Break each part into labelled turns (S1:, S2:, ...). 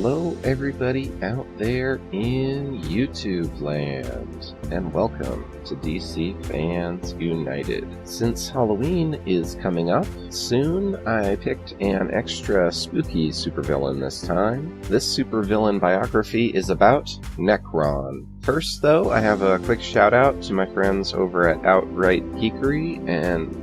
S1: Hello everybody out there in YouTube land, and welcome to DC Fans United. Since Halloween is coming up soon, I picked an extra spooky supervillain this time. This supervillain biography is about Nekron. First though, I have a quick shout out to my friends over at Outright Geekery, and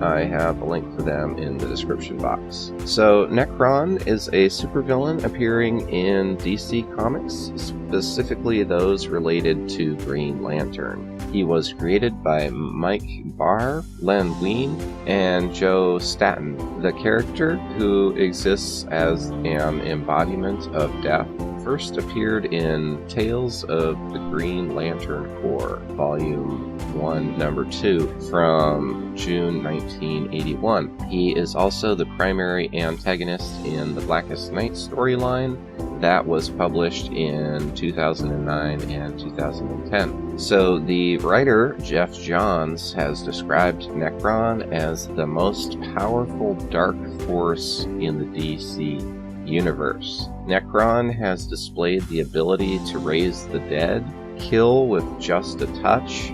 S1: I have a link for them in the description box. So, Nekron is a supervillain appearing in DC Comics, specifically those related to Green Lantern. He was created by Mike Barr, Len Wein, and Joe Staton. The character, who exists as an embodiment of death, first appeared in Tales of the Green Lantern Corps, Volume 1, Number 2, from June 1981. He is also the primary antagonist in the Blackest storyline that was published in 2009 and 2010. So the writer, Jeff Johns, has described Nekron as the most powerful dark force in the DC universe. Nekron has displayed the ability to raise the dead, kill with just a touch,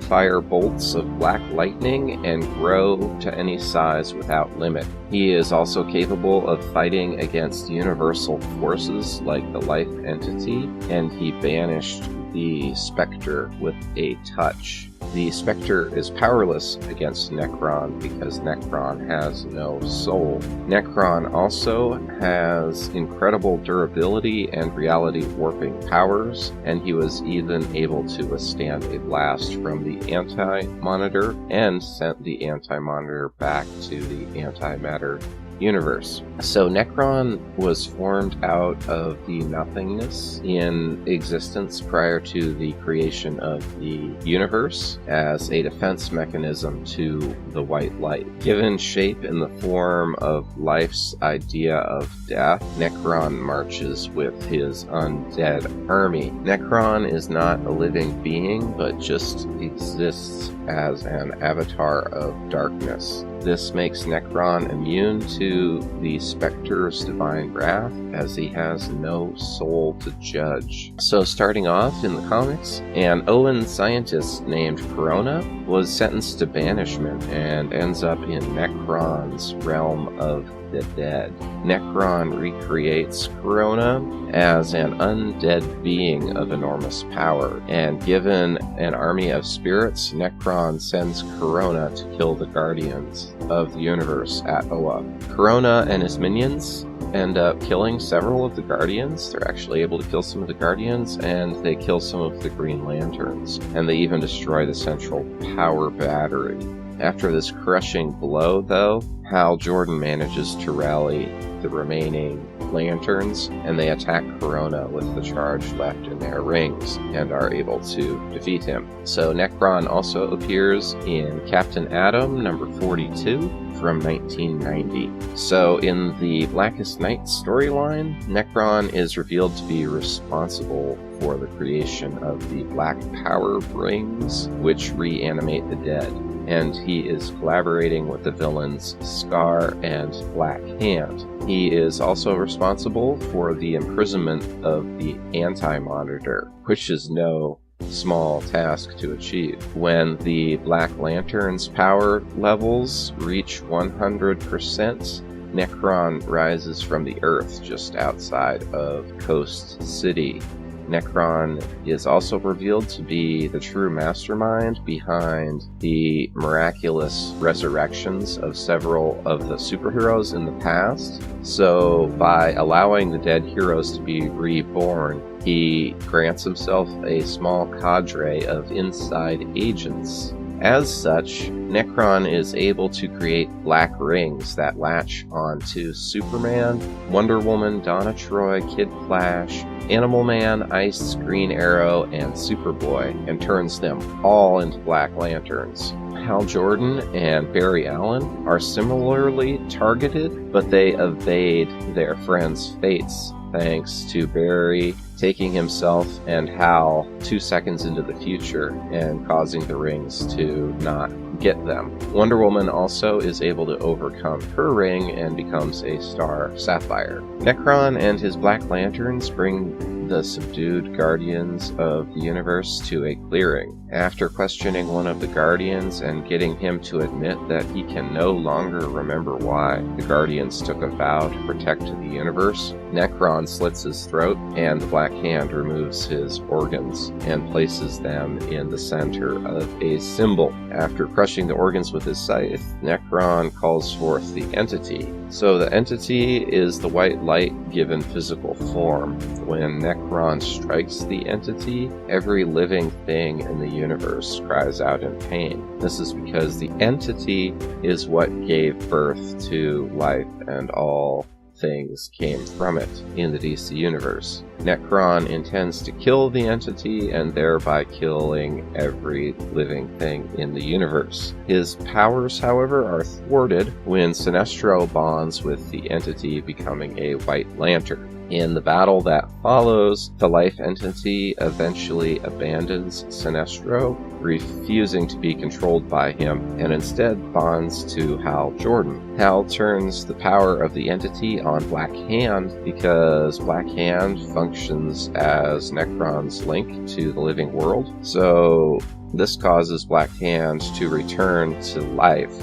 S1: fire bolts of black lightning, and grow to any size without limit. He is also capable of fighting against universal forces like the Life Entity, and he banished the Spectre with a touch. The Spectre is powerless against Nekron because Nekron has no soul. Nekron also has incredible durability and reality warping powers, and he was even able to withstand a blast from the Anti-Monitor and sent the Anti-Monitor back to the Antimatter universe. So Nekron was formed out of the nothingness in existence prior to the creation of the universe as a defense mechanism to the white light. Given shape in the form of life's idea of death, Nekron marches with his undead army. Nekron is not a living being, but just exists as an avatar of darkness. This makes Nekron immune to the Spectre's divine wrath, as he has no soul to judge. So starting off in the comics, an Owen scientist named Corona was sentenced to banishment and ends up in Nekron's realm of the dead. Nekron recreates Corona as an undead being of enormous power, and given an army of spirits, Nekron sends Corona to kill the Guardians of the Universe at Oa. Corona and his minions end up killing several of the Guardians. They're actually able to kill some of the Guardians, and they kill some of the Green Lanterns, and they even destroy the central power battery. After this crushing blow, though, Hal Jordan manages to rally the remaining Lanterns, and they attack Corona with the charge left in their rings, and are able to defeat him. So Nekron also appears in Captain Atom number 42 from 1990. So in the Blackest Night storyline, Nekron is revealed to be responsible for the creation of the Black Power Rings, which reanimate the dead, and he is collaborating with the villains Scar and Black Hand. He is also responsible for the imprisonment of the Anti-Monitor, which is no small task to achieve. When the Black Lantern's power levels reach 100%, Nekron rises from the earth just outside of Coast City. Nekron is also revealed to be the true mastermind behind the miraculous resurrections of several of the superheroes in the past. So by allowing the dead heroes to be reborn, he grants himself a small cadre of inside agents. As such, Nekron is able to create black rings that latch onto Superman, Wonder Woman, Donna Troy, Kid Flash, Animal Man, Ice, Green Arrow, and Superboy, and turns them all into Black Lanterns. Hal Jordan and Barry Allen are similarly targeted, but they evade their friends' fates, thanks to Barry taking himself and Hal 2 seconds into the future and causing the rings to not get them. Wonder Woman also is able to overcome her ring and becomes a star sapphire. Nekron and his Black Lanterns bring the subdued Guardians of the Universe to a clearing. After questioning one of the Guardians and getting him to admit that he can no longer remember why the Guardians took a vow to protect the universe, Nekron slits his throat and the Black Hand removes his organs and places them in the center of a symbol. After crushing the organs with his scythe, Nekron calls forth the Entity. So the Entity is the white light given physical form. When Nekron strikes the Entity, every living thing in the universe cries out in pain. This is because the Entity is what gave birth to life, and all things came from it in the DC universe. Nekron intends to kill the Entity and thereby killing every living thing in the universe. His powers, however, are thwarted when Sinestro bonds with the Entity, becoming a White Lantern. In the battle that follows, the Life Entity eventually abandons Sinestro, refusing to be controlled by him, and instead bonds to Hal Jordan. Hal turns the power of the Entity on Black Hand because Black Hand functions as Nekron's link to the living world. So this causes Black Hand to return to life,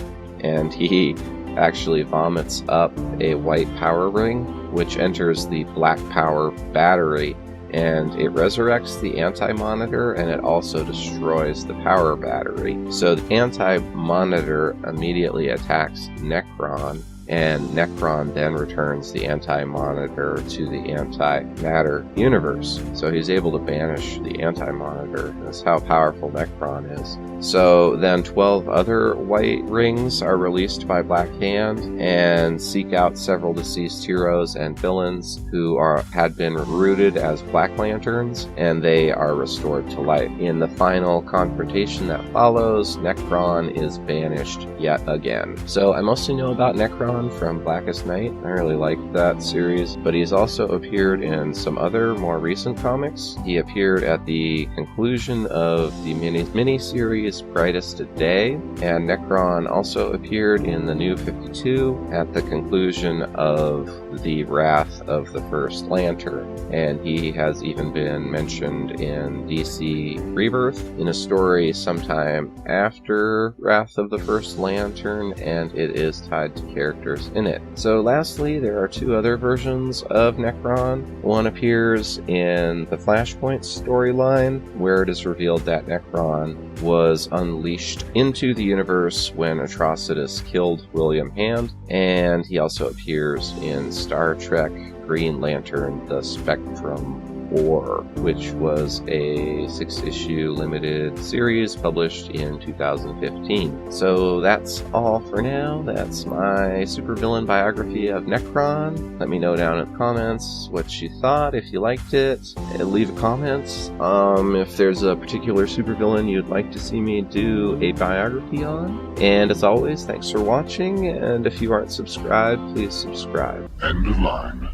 S1: and he actually vomits up a white power ring, which enters the Black Power battery, and it resurrects the Anti-Monitor, and it also destroys the power battery. So the Anti-Monitor immediately attacks Nekron, and Nekron then returns the Anti-Monitor to the antimatter universe. So he's able to banish the Anti-Monitor. That's how powerful Nekron is. So then 12 other white rings are released by Black Hand and seek out several deceased heroes and villains who had been rooted as Black Lanterns, and they are restored to life. In the final confrontation that follows, Nekron is banished yet again. So I mostly know about Nekron from Blackest Night. I really like that series, but he's also appeared in some other more recent comics. He appeared at the conclusion of the mini-series Brightest Day, and Nekron also appeared in the New 52 at the conclusion of the Wrath of the First Lantern, and he has even been mentioned in DC Rebirth in a story sometime after Wrath of the First Lantern, and it is tied to characters in it. So lastly, there are two other versions of Nekron. One appears in the Flashpoint storyline, where it is revealed that Nekron was unleashed into the universe when Atrocitus killed William Hand, and he also appears in Star Trek Green Lantern: The Spectrum War, which was a 6-issue limited series published in 2015. So that's all for now. That's my supervillain biography of Nekron. Let me know down in the comments what you thought, if you liked it. Leave a comment if there's a particular supervillain you'd like to see me do a biography on. And as always, thanks for watching, and if you aren't subscribed, please subscribe.
S2: End of line.